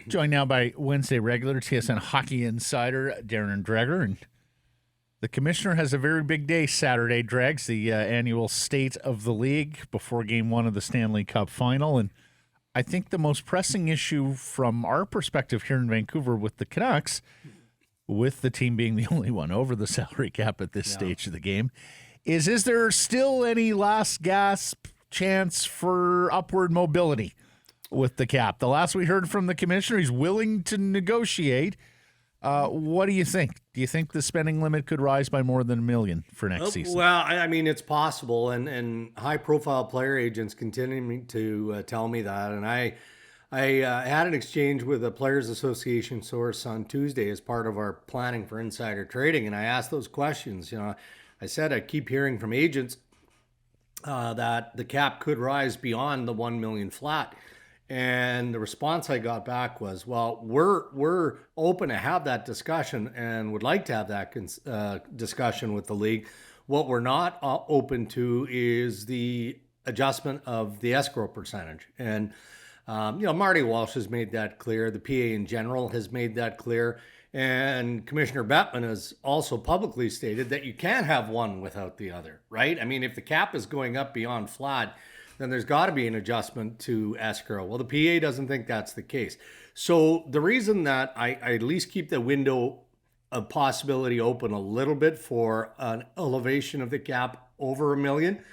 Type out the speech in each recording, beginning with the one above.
Joined now by Wednesday regular TSN hockey insider Darren Dreger. And the commissioner has a very big day Saturday, Dregs, the annual State of the League before Game 1 of the Stanley Cup Final. And I think the most pressing issue from our perspective here in Vancouver with the Canucks, with the team being the only one over the salary cap at this stage of the game, is there still any last gasp chance for upward mobility with the cap? The last we heard from the commissioner, he's willing to negotiate. What do you think? Do you think the spending limit could rise by more than $1 million for next season? Well, I mean, it's possible, and high-profile player agents continue to tell me that. And I had an exchange with a Players Association source on Tuesday as part of our planning for insider trading, and I asked those questions. I said I keep hearing from agents that the cap could rise beyond the $1 million flat. And the response I got back was, well, we're open to have that discussion and would like to have that discussion with the league. What we're not open to is the adjustment of the escrow percentage. And, Marty Walsh has made that clear. The PA in general has made that clear. And Commissioner Bettman has also publicly stated that you can't have one without the other, right? I mean, if the cap is going up beyond flat, then there's got to be an adjustment to escrow. Well, the PA doesn't think that's the case. So the reason that I at least keep the window of possibility open a little bit for an elevation of the cap over $1 million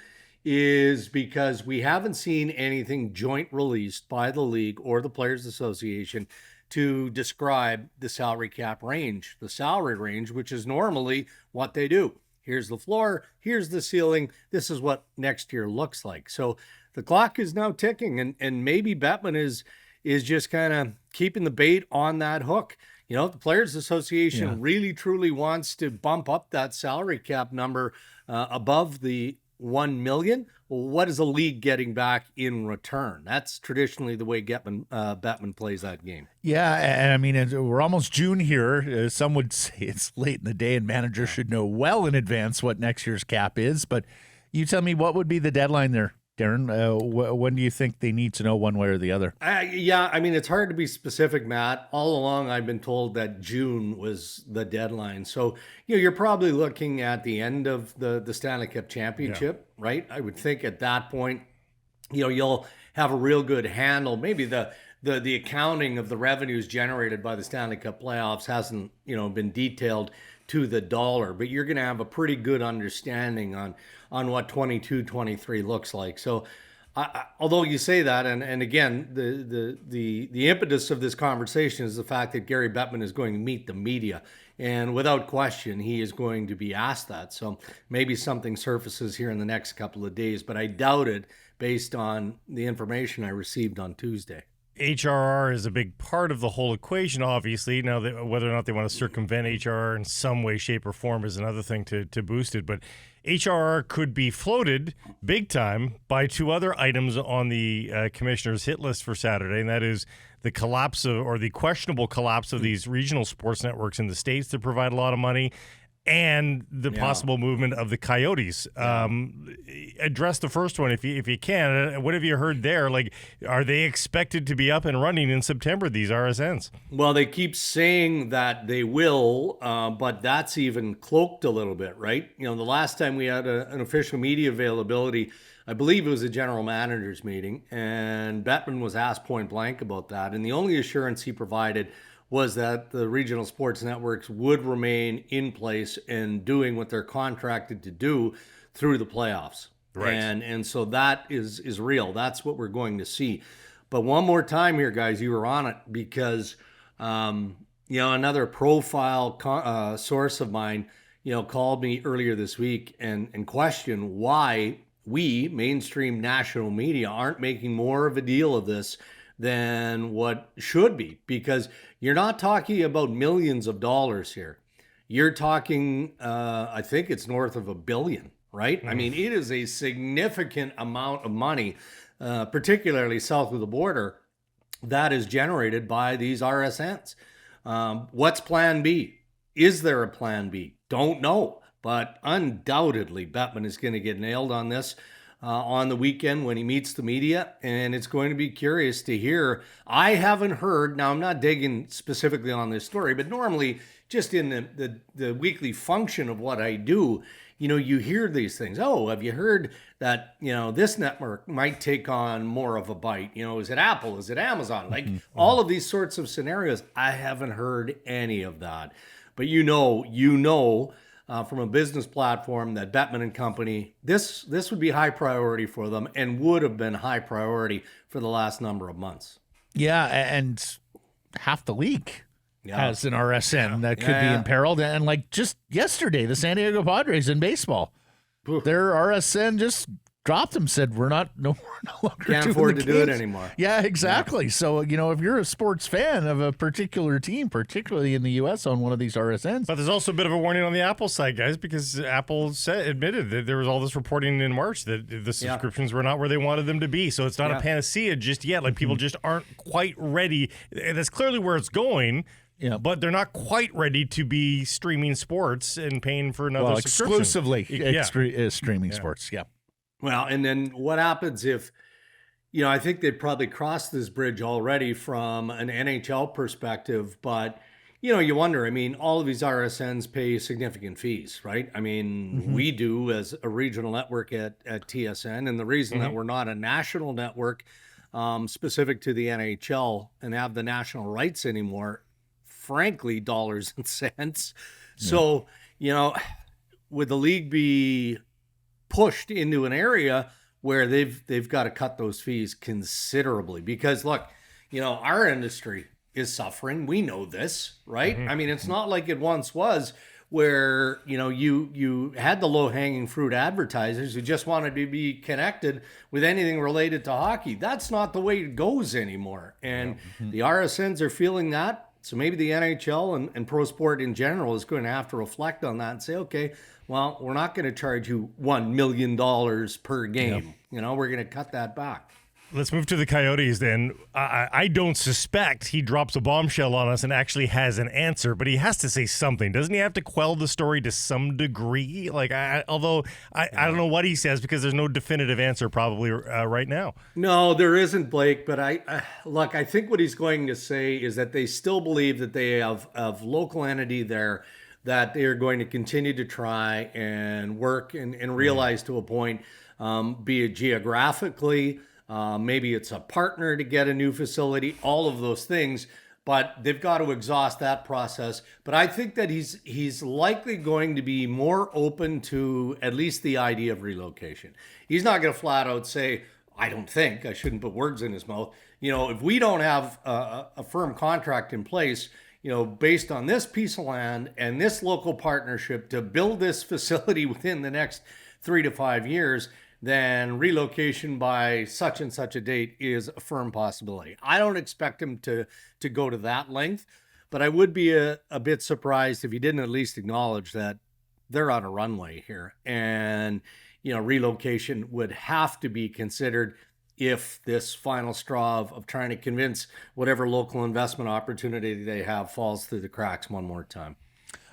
is because we haven't seen anything joint released by the league or the Players Association to describe the salary cap range, the salary range, which is normally what they do. Here's the floor, here's the ceiling, this is what next year looks like. So the clock is now ticking, and maybe Bettman is just kind of keeping the bait on that hook. The Players Association really truly wants to bump up that salary cap number above the 1 million. Well, what is the league getting back in return? That's traditionally the way Bettman plays that game. Yeah, and I mean, we're almost June here. Some would say it's late in the day and managers should know well in advance what next year's cap is. But you tell me, what would be the deadline there, Darren? When do you think they need to know one way or the other? I mean, it's hard to be specific, Matt. All along, I've been told that June was the deadline. So, you're probably looking at the end of the Stanley Cup Championship, right? I would think at that point, you'll have a real good handle. Maybe the accounting of the revenues generated by the Stanley Cup playoffs hasn't, been detailed to the dollar, but you're going to have a pretty good understanding on what 22-23 looks like. So although you say that, and again, the impetus of this conversation is the fact that Gary Bettman is going to meet the media, and without question, he is going to be asked that. So maybe something surfaces here in the next couple of days, but I doubt it based on the information I received on Tuesday. HRR is a big part of the whole equation, obviously. Now, whether or not they want to circumvent HRR in some way, shape, or form is another thing to boost it. But HRR could be floated big time by two other items on the commissioner's hit list for Saturday, and that is the collapse of, or the questionable collapse of these regional sports networks in the States that provide a lot of money, and the possible movement of the Coyotes. Address the first one if you can. What have you heard there? Like, are they expected to be up and running in September, these RSNs? Well, they keep saying that they will, but that's even cloaked a little bit, right? The last time we had an official media availability, I believe it was a general manager's meeting, and Bettman was asked point blank about that. And the only assurance he provided was that the regional sports networks would remain in place and doing what they're contracted to do through the playoffs. Right. And so that is real. That's what we're going to see. But one more time here, guys, you were on it because, another profile source of mine, called me earlier this week and questioned why we, mainstream national media, aren't making more of a deal of this than what should be, because you're not talking about millions of dollars here. You're talking, I think it's north of $1 billion, right? I mean, it is a significant amount of money, particularly south of the border, that is generated by these RSNs. What's plan B? Is there a plan B? Don't know, but undoubtedly Bettman is going to get nailed on this. on the weekend when he meets the media, and it's going to be curious to hear. I haven't heard, now I'm not digging specifically on this story, but normally just in the weekly function of what I do, you hear these things. Oh, have you heard that, this network might take on more of a bite? Is it Apple? Is it Amazon? Like all of these sorts of scenarios. I haven't heard any of that. But from a business platform that Bettman and Company, this would be high priority for them and would have been high priority for the last number of months. Yeah, and half the league has an RSN that could be imperiled. And like just yesterday, the San Diego Padres in baseball, their RSN just dropped them, said we're no longer can't afford to do it anymore. Yeah, exactly. Yeah. So, if you're a sports fan of a particular team, particularly in the U.S. on one of these RSNs. But there's also a bit of a warning on the Apple side, guys, because Apple admitted that there was all this reporting in March that the subscriptions were not where they wanted them to be. So it's not a panacea just yet. Like people just aren't quite ready. And that's clearly where it's going. Yeah, but they're not quite ready to be streaming sports and paying for another subscription. Exclusively streaming sports, yeah. Well, and then what happens if, I think they've probably crossed this bridge already from an NHL perspective, but, you wonder, all of these RSNs pay significant fees, right? We do as a regional network at TSN, and the reason that we're not a national network specific to the NHL and have the national rights anymore, frankly, dollars and cents. Yeah. So, would the league be pushed into an area where they've got to cut those fees considerably? Because look, our industry is suffering. We know this, right? It's not like it once was where, you had the low-hanging fruit advertisers who just wanted to be connected with anything related to hockey. That's not the way it goes anymore. And the RSNs are feeling that. So maybe the NHL and pro sport in general is going to have to reflect on that and say, okay, well, we're not going to charge you $1 million per game. We're going to cut that back. Let's move to the Coyotes then. I don't suspect he drops a bombshell on us and actually has an answer, but he has to say something. Doesn't he have to quell the story to some degree? Like, I don't know what he says because there's no definitive answer probably right now. No, there isn't, Blake. But I think what he's going to say is that they still believe that they have local entity there, that they are going to continue to try and work and realize to a point, be it geographically. Maybe it's a partner to get a new facility, all of those things, but they've got to exhaust that process. But I think that he's likely going to be more open to at least the idea of relocation. He's not going to flat out say, I shouldn't put words in his mouth. If we don't have a firm contract in place, based on this piece of land and this local partnership to build this facility within the next 3 to 5 years, then relocation by such and such a date is a firm possibility. I don't expect him to go to that length, but I would be a bit surprised if he didn't at least acknowledge that they're on a runway here. And, relocation would have to be considered if this final straw of trying to convince whatever local investment opportunity they have falls through the cracks one more time.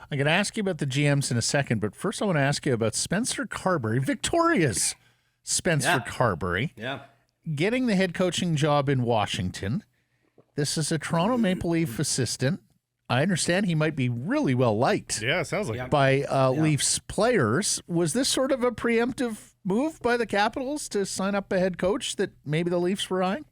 I'm going to ask you about the GMs in a second, but first I want to ask you about Spencer Carbery, Victoria's Spencer Carbery, getting the head coaching job in Washington. This is a Toronto Maple Leaf assistant. I understand he might be really well liked. Yeah, it sounds like by Leafs players. Was this sort of a preemptive move by the Capitals to sign up a head coach that maybe the Leafs were eyeing?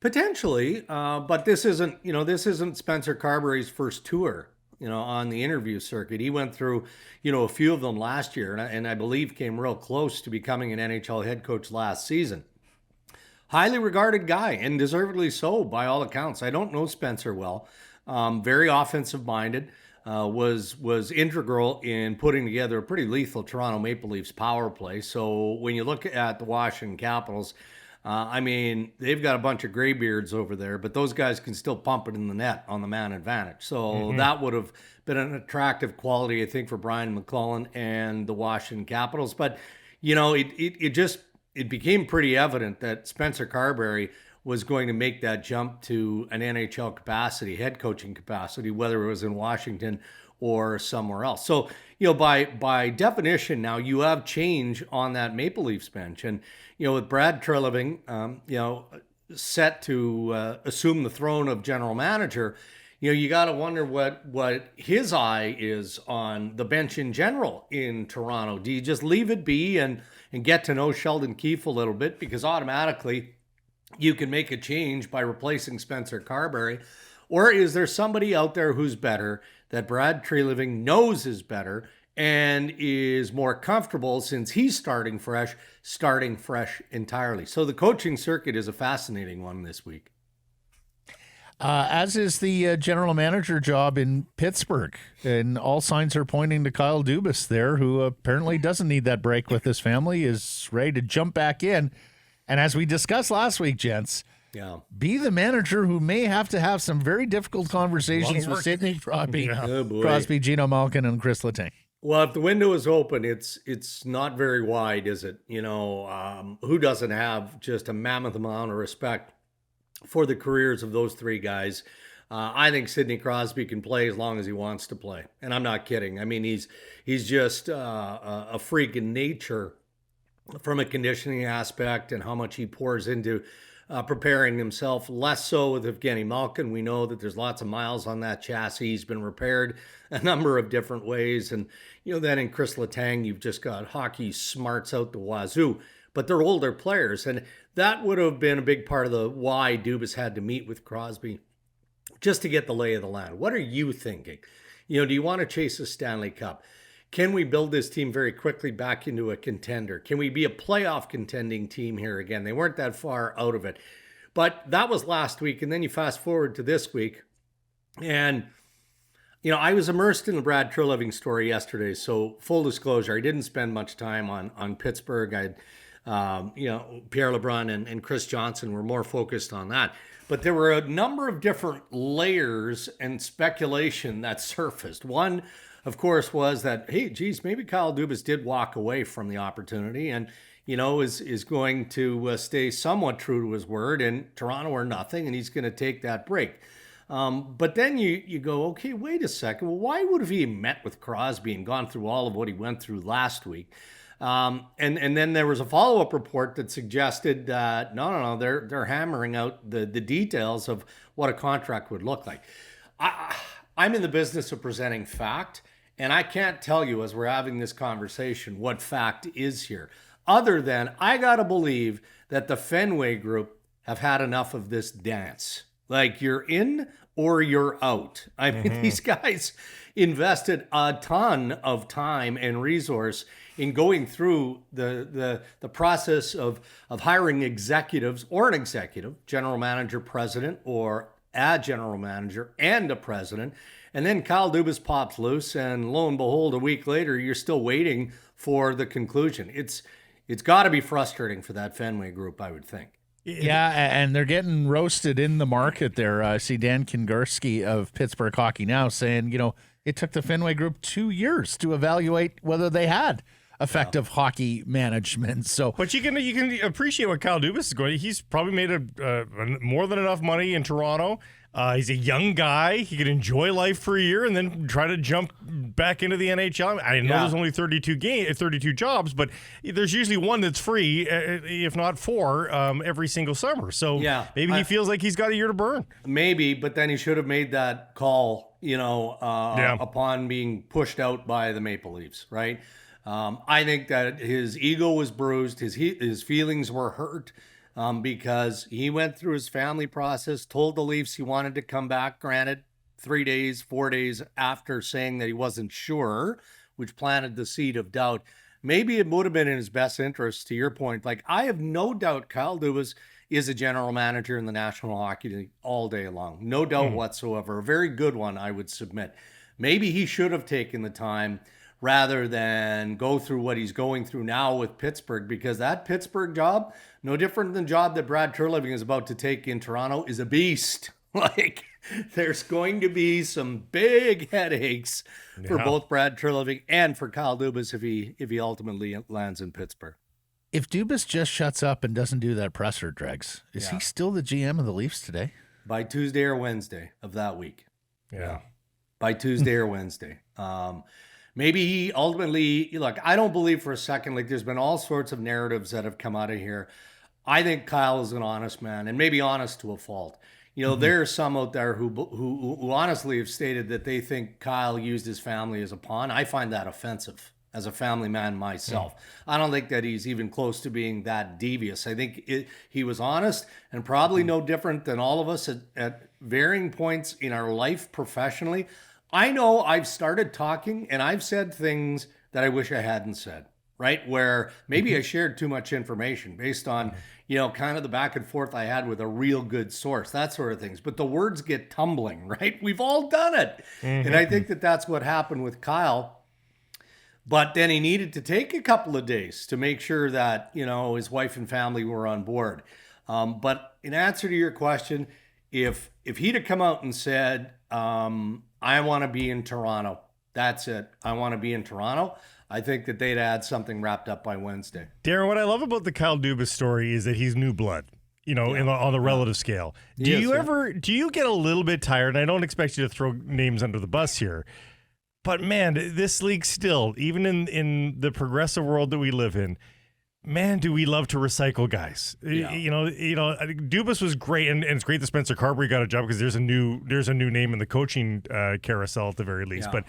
Potentially, but this isn't Spencer Carbery's first tour. On the interview circuit. He went through, a few of them last year, and I believe came real close to becoming an NHL head coach last season. Highly regarded guy, and deservedly so by all accounts. I don't know Spencer well. Very offensive-minded, was integral in putting together a pretty lethal Toronto Maple Leafs power play. So when you look at the Washington Capitals, they've got a bunch of graybeards over there, but those guys can still pump it in the net on the man advantage. So that would have been an attractive quality, I think, for Brian McClellan and the Washington Capitals. But, it became pretty evident that Spencer Carbery was going to make that jump to an NHL capacity, head coaching capacity, whether it was in Washington or somewhere else. So, by definition, now you have change on that Maple Leafs bench. And, with Brad Treliving, set to assume the throne of general manager, you got to wonder what his eye is on the bench in general in Toronto. Do you just leave it be and get to know Sheldon Keefe a little bit, because automatically you can make a change by replacing Spencer Carbery? Or is there somebody out there who's better, that Brad Treliving knows is better and is more comfortable, since he's starting fresh entirely? So the coaching circuit is a fascinating one this week. As is the general manager job in Pittsburgh. And all signs are pointing to Kyle Dubas there, who apparently doesn't need that break with his family, is ready to jump back in. And as we discussed last week, gents, be the manager who may have to have some very difficult conversations with Sidney Crosby, Gino Malkin, and Chris Letang. Well, if the window is open, it's not very wide, is it? Who doesn't have just a mammoth amount of respect for the careers of those three guys? I think Sidney Crosby can play as long as he wants to play, and I'm not kidding. I mean, he's just a freak in nature from a conditioning aspect, and how much he pours into preparing himself. Less so with Evgeny Malkin. We know that there's lots of miles on that chassis. He's been repaired a number of different ways. And, then in Chris Letang, you've just got hockey smarts out the wazoo. But they're older players. And that would have been a big part of the why Dubas had to meet with Crosby, just to get the lay of the land. What are you thinking? Do you want to chase a Stanley Cup? Can we build this team very quickly back into a contender? Can we be a playoff contending team here again? They weren't that far out of it. But that was last week, and then you fast forward to this week. And, I was immersed in the Brad Treliving story yesterday. So full disclosure, I didn't spend much time on Pittsburgh. Pierre LeBrun and Chris Johnson were more focused on that. But there were a number of different layers and speculation that surfaced. One, of course, was that, hey, geez, maybe Kyle Dubas did walk away from the opportunity and, is going to stay somewhat true to his word, and Toronto or nothing, and he's going to take that break. But then you go, okay, wait a second. Well, why would have he met with Crosby and gone through all of what he went through last week? And then there was a follow-up report that suggested that, no, they're hammering out the details of what a contract would look like. I'm in the business of presenting fact, and I can't tell you as we're having this conversation what fact is here, other than I got to believe that the Fenway Group have had enough of this dance. Like, you're in or you're out. I mean, these guys invested a ton of time and resource in going through the process of hiring executives, or an executive, general manager, president, or a general manager and a president. And then Kyle Dubas pops loose, and lo and behold, a week later, you're still waiting for the conclusion. It's got to be frustrating for that Fenway Group, I would think. Yeah, and they're getting roasted in the market there. I see Dan Kingarski of Pittsburgh Hockey Now saying, it took the Fenway Group 2 years to evaluate whether they had effective hockey management. So, but you can appreciate what Kyle Dubas is going. He's probably made more than enough money in Toronto. He's a young guy. He could enjoy life for a year and then try to jump back into the NHL. I know there's only 32 jobs, but there's usually one that's free, if not four, every single summer. So maybe he feels like he's got a year to burn. Maybe, but then he should have made that call, upon being pushed out by the Maple Leafs, right? I think that his ego was bruised. His feelings were hurt. Because he went through his family process, told the Leafs he wanted to come back, granted 4 days after saying that he wasn't sure, which planted the seed of doubt. Maybe it would have been in his best interest, to your point. Like, I have no doubt Kyle Dubas is a general manager in the National Hockey League all day long. No doubt whatsoever. A very good one, I would submit. Maybe he should have taken the time rather than go through what he's going through now with Pittsburgh, because that Pittsburgh job, no different than the job that Brad Treliving is about to take in Toronto, is a beast. Like, there's going to be some big headaches for both Brad Treliving and for Kyle Dubas if he ultimately lands in Pittsburgh. If Dubas just shuts up and doesn't do that presser, Dregs, is he still the GM of the Leafs today? By Tuesday or Wednesday of that week. Yeah. by Tuesday or Wednesday. Maybe he ultimately, look, I don't believe for a second, like there's been all sorts of narratives that have come out of here. I think Kyle is an honest man, and maybe honest to a fault. There are some out there who honestly have stated that they think Kyle used his family as a pawn. I find that offensive as a family man myself. I don't think that he's even close to being that devious. I think he was honest and probably no different than all of us at varying points in our life professionally. I know I've started talking and I've said things that I wish I hadn't said, right? Where maybe I shared too much information based on, kind of the back and forth I had with a real good source, that sort of things. But the words get tumbling, right? We've all done it. And I think that that's what happened with Kyle. But then he needed to take a couple of days to make sure that, his wife and family were on board. But in answer to your question, if he'd have come out and said, I want to be in Toronto, that's it, I want to be in Toronto, I think that they'd had something wrapped up by Wednesday. Darren, what I love about the Kyle Dubas story is that he's new blood, on the relative scale. Do you get a little bit tired, and I don't expect you to throw names under the bus here, but man, this league still, even in the progressive world that we live in, man, do we love to recycle guys. Yeah. Dubas was great, and it's great that Spencer Carbery got a job because there's a new name in the coaching carousel at the very least. Yeah. But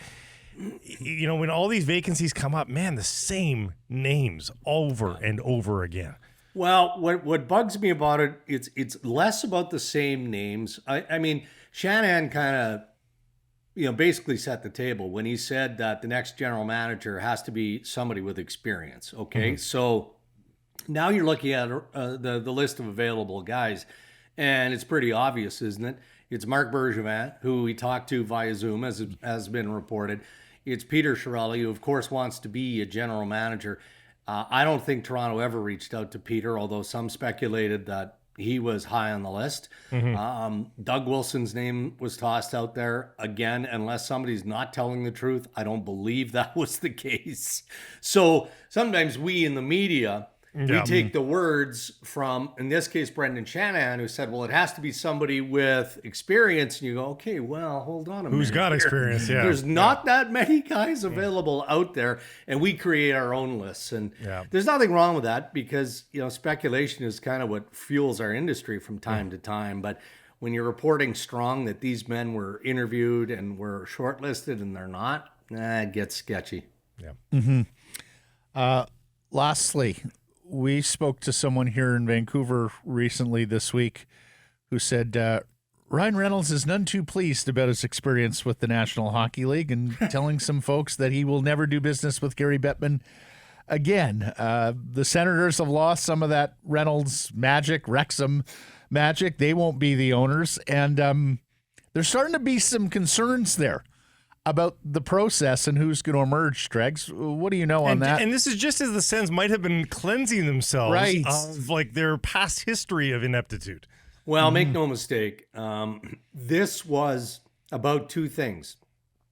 when all these vacancies come up, man, the same names over and over again. Well, what bugs me about it, it's less about the same names. I mean, Shanahan kind of basically set the table when he said that the next general manager has to be somebody with experience. Okay, so now you're looking at the list of available guys, and it's pretty obvious, isn't it? It's Marc Bergevin, who we talked to via Zoom, as has been reported. It's Peter Chiarelli, who of course wants to be a general manager. I don't think Toronto ever reached out to Peter, although some speculated that he was high on the list. Doug Wilson's name was tossed out there again, unless somebody's not telling the truth. I don't believe that was the case. So sometimes we in the media, we take the words from, in this case, Brendan Shanahan, who said, well, it has to be somebody with experience. And you go, okay, well, hold on a minute. Who's got experience? Yeah. There's not that many guys available out there, and we create our own lists. And there's nothing wrong with that because, speculation is kind of what fuels our industry from time to time. But when you're reporting strong that these men were interviewed and were shortlisted and they're not, it gets sketchy. Yeah. Lastly, we spoke to someone here in Vancouver recently this week who said Ryan Reynolds is none too pleased about his experience with the National Hockey League and telling some folks that he will never do business with Gary Bettman again. The Senators have lost some of that Reynolds magic, Wrexham magic. They won't be the owners. And there's starting to be some concerns there about the process and who's going to emerge, Dregs. What do you know on that? And this is just as the Sens might have been cleansing themselves of their past history of ineptitude. Well, make no mistake. This was about two things.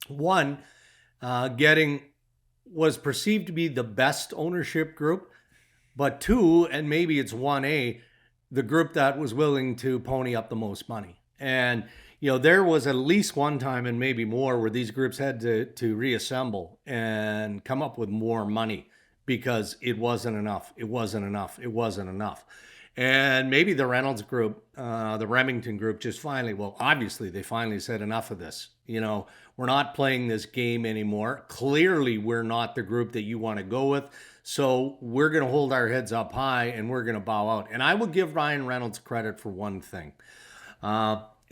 One, was perceived to be the best ownership group, but two, and maybe it's 1A, the group that was willing to pony up the most money. And there was at least one time and maybe more where these groups had to reassemble and come up with more money because it wasn't enough. It wasn't enough. It wasn't enough. And maybe the Reynolds group, the Remington group obviously they finally said enough of this. We're not playing this game anymore. Clearly we're not the group that you want to go with. So we're going to hold our heads up high and we're going to bow out. And I will give Ryan Reynolds credit for one thing.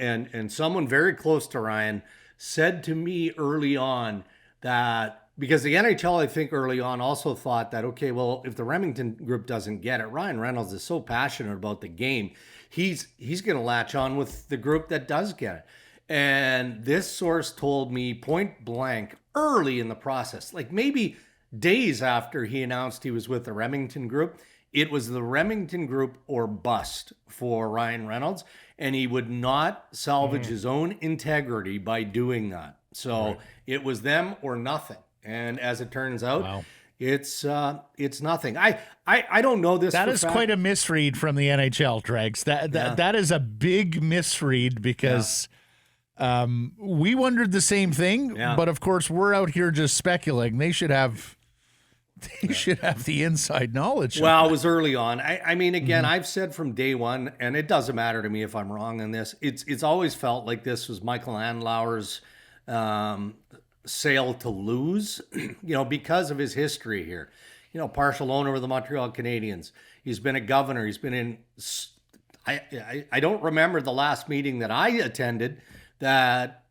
And someone very close to Ryan said to me early on that, because the NHL, I think early on also thought that, okay, well, if the Remington group doesn't get it, Ryan Reynolds is so passionate about the game, he's going to latch on with the group that does get it. And this source told me point blank early in the process, like maybe days after he announced he was with the Remington group, it was the Remington group or bust for Ryan Reynolds, and he would not salvage his own integrity by doing that. So it was them or nothing. And as it turns out, it's nothing. I don't know this. That is quite a misread from the NHL, Dregs. That is a big misread because We wondered the same thing, but of course we're out here just speculating. They should have the inside knowledge. Well, it was early on. I mean, again, I've said from day one, and it doesn't matter to me if I'm wrong on this. It's always felt like this was Michael Andlauer's sale to lose, because of his history here. Partial owner of the Montreal Canadiens. He's been a governor. He's been in. I don't remember the last meeting that I attended that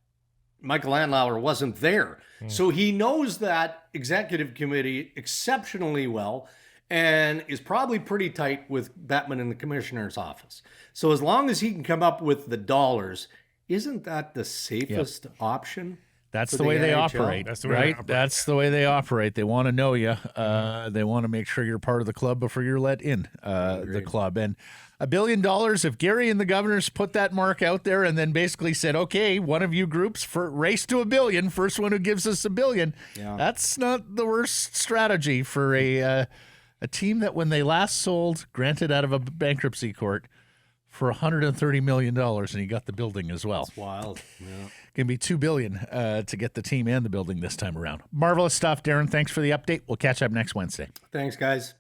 Michael Andlauer wasn't there. So he knows that executive committee exceptionally well and is probably pretty tight with Bettman in the commissioner's office. So as long as he can come up with the dollars, isn't that the safest option? That's the way they operate. That's the way right? they operate. That's the way they operate. They want to know you. They want to make sure you're part of the club before you're let in the club. And $1 billion, if Gary and the governors put that mark out there and then basically said, okay, one of you groups for race to $1 billion, first one who gives us $1 billion, that's not the worst strategy for a team that when they last sold, granted out of a bankruptcy court, for $130 million, and he got the building as well. That's wild. Yeah. Going to be $2 billion to get the team and the building this time around. Marvelous stuff, Darren. Thanks for the update. We'll catch up next Wednesday. Thanks, guys.